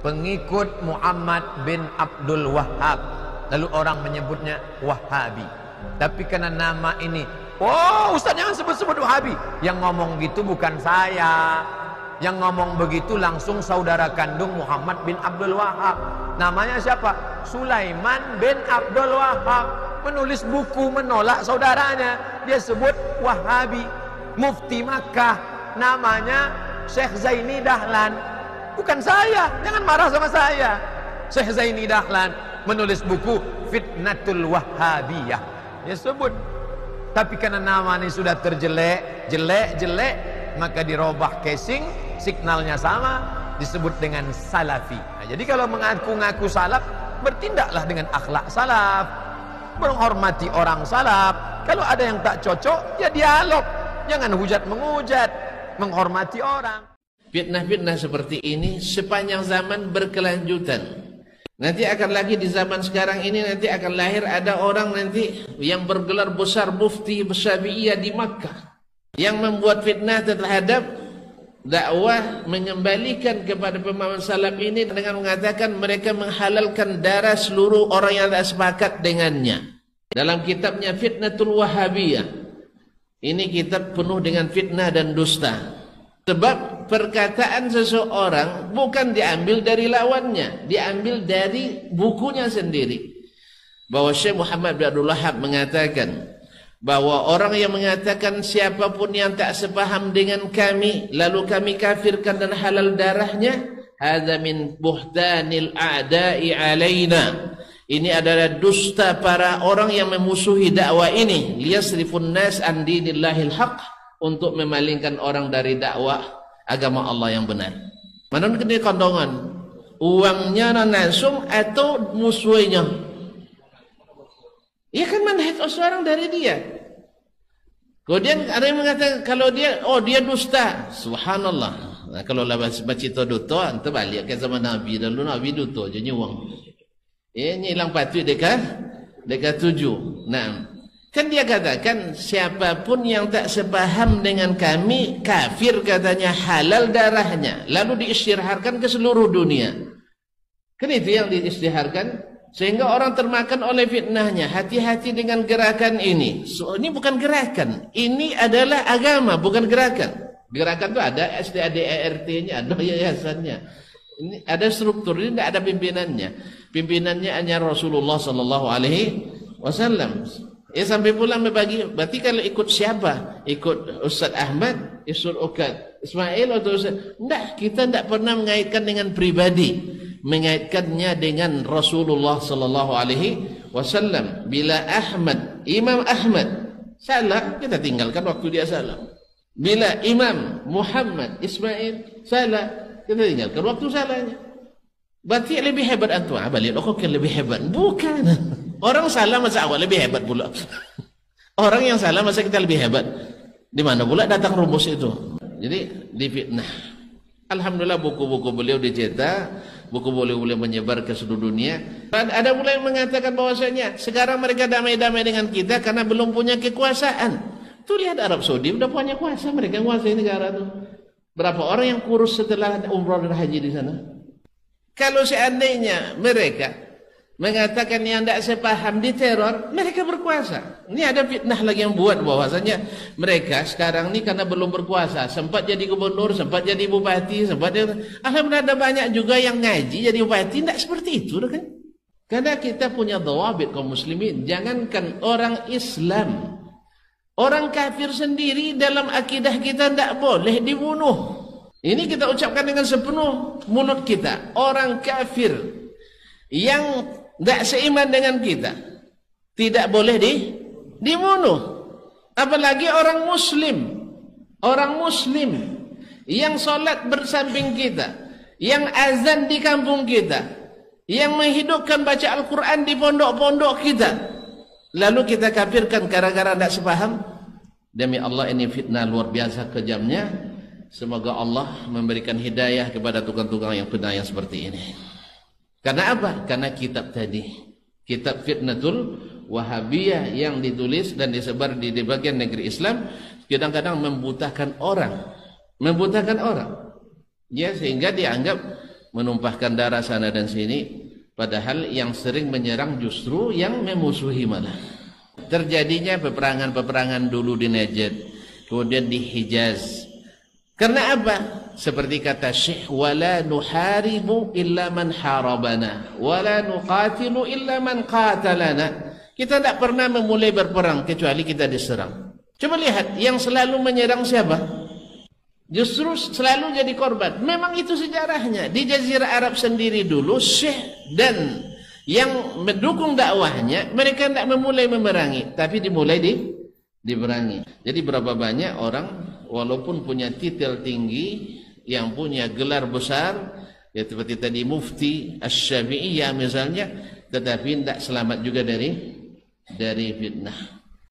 pengikut Muhammad bin Abdul Wahhab. Lalu orang menyebutnya Wahabi. Tapi karena nama ini, oh Ustaz jangan sebut-sebut Wahabi. Yang ngomong gitu bukan saya. Yang ngomong begitu langsung saudara kandung Muhammad bin Abdul Wahhab. Namanya siapa? Sulaiman bin Abdul Wahhab. Menulis buku menolak saudaranya. Dia sebut Wahabi. Mufti Makkah namanya Syekh Zaini Dahlan. Bukan saya, jangan marah sama saya. Syekh Zaini Dahlan menulis buku Fitnatul Wahhabiyah. Dia sebut. Tapi karena nama ini sudah terjelek, jelek, maka dirubah casing, signalnya sama, disebut dengan Salafi. Nah, jadi kalau mengaku-ngaku salaf, bertindaklah dengan akhlak salaf, menghormati orang salaf. Kalau ada yang tak cocok, ya dialog, jangan hujat menghujat, menghormati orang. Fitnah-fitnah seperti ini sepanjang zaman berkelanjutan. Nanti akan lagi di zaman sekarang ini nanti akan lahir ada orang nanti yang bergelar besar mufti Syafi'iyah di Makkah yang membuat fitnah terhadap dakwah mengembalikan kepada pemahaman salaf ini dengan mengatakan mereka menghalalkan darah seluruh orang yang tak sepakat dengannya. Dalam kitabnya Fitnatul Wahhabiyah, ini kitab penuh dengan fitnah dan dusta. Sebab perkataan seseorang bukan diambil dari lawannya, diambil dari bukunya sendiri. Bahwa Syekh Muhammad bin Abdul Wahhab mengatakan bahwa orang yang mengatakan siapapun yang tak sepaham dengan kami lalu kami kafirkan dan halal darahnya, hadza min buhtanil a'da'i alaina. Ini adalah dusta para orang yang memusuhi dakwah ini, liyasrifun nas an dinillahil haqq, untuk memalingkan orang dari dakwah agama Allah yang benar. Mana kena kandungan uangnya langsung atau musuhnya? Ia kan manhaj seorang dari dia. Kemudian ada yang mengatakan kalau dia, oh dia dusta. Subhanallah. Nah, kalau lah baca itu dusta, ente balik ke zaman Nabi. Dulu Nabi dusta je nyuang. Ini hilang patut dekat 7. Nah, kan dia katakan siapapun yang tak sepaham dengan kami kafir, katanya, halal darahnya, lalu diisytiharkan ke seluruh dunia. Kan itu yang diisytiharkan sehingga orang termakan oleh fitnahnya. Hati-hati dengan gerakan ini. So, ini bukan gerakan, ini adalah agama, bukan gerakan. Gerakan itu ada SDADART-nya, ada yayasannya. Ini ada struktur, ini tidak ada pimpinannya. Pimpinannya hanya Rasulullah sallallahu alaihi wasallam. Ya sampai pulang membagi. Berarti kalau ikut siapa? Ikut Ustaz Ahmad, ikut Ustaz Ismail atau Ustaz? Tidak, kita tidak pernah mengaitkan dengan pribadi, mengaitkannya dengan Rasulullah sallallahu alaihi wasallam. Bila Imam Ahmad salah, kita tinggalkan waktu dia salah. Bila Imam Muhammad Ismail salah, kita tinggalkan waktu salahnya. Berarti lebih hebat antum. Balik kok kan lebih hebat? Bukan. Orang salah masa awal lebih hebat pula. Orang yang salah masa kita lebih hebat. Di mana pula datang rumus itu? Jadi difitnah. Alhamdulillah buku-buku beliau dicetak, buku beliau menyebar ke seluruh dunia. Ada pula yang mengatakan bahwasanya sekarang mereka damai-damai dengan kita karena belum punya kekuasaan. Tuh lihat Arab Saudi udah punya kuasa, mereka menguasai negara itu. Berapa orang yang kurus setelah umrah dan haji di sana? Kalau seandainya mereka mengatakan yang tidak sepaham diteror, mereka berkuasa. Ini ada fitnah lagi yang buat bahwasanya mereka sekarang ini karena belum berkuasa, sempat jadi gubernur, sempat jadi bupati, alhamdulillah ada banyak juga yang ngaji jadi bupati. Tidak seperti itu kan? Karena kita punya dhawabit kaum muslimin. Jangankan orang Islam, orang kafir sendiri dalam akidah kita tidak boleh dibunuh. Ini kita ucapkan dengan sepenuh mulut kita. Orang kafir yang tidak seiman dengan kita tidak boleh dibunuh. Apalagi orang muslim yang solat bersamping kita, yang azan di kampung kita, yang menghidupkan baca Al-Quran di pondok-pondok kita, lalu kita kafirkan gara-gara tidak sepaham. Demi Allah, ini fitnah luar biasa kejamnya. Semoga Allah memberikan hidayah kepada tukang-tukang yang benar yang seperti ini. Karena apa? Karena kitab tadi, kitab Fitnatul Wahhabiyah yang ditulis dan disebar di bagian negeri Islam, kadang-kadang membutakan orang, ya, sehingga dianggap menumpahkan darah sana dan sini, padahal yang sering menyerang justru yang memusuhi malah. Terjadinya peperangan-peperangan dulu di Najd, kemudian di Hijaz. Karena apa? Seperti kata Syekh, wala nuharibu illa man harabana, wala nuqatilu illa man qatalana. Kita tidak pernah memulai berperang kecuali kita diserang. Coba lihat, yang selalu menyerang siapa? Justru selalu jadi korban. Memang itu sejarahnya. Di Jazirah Arab sendiri dulu, Syekh dan yang mendukung dakwahnya, mereka tidak memulai memerangi, tapi dimulai diperangi. Jadi berapa banyak orang walaupun punya titel tinggi, yang punya gelar besar, ya seperti tadi Mufti Asy-Syafi'iyah misalnya, tetapi tidak selamat juga dari fitnah.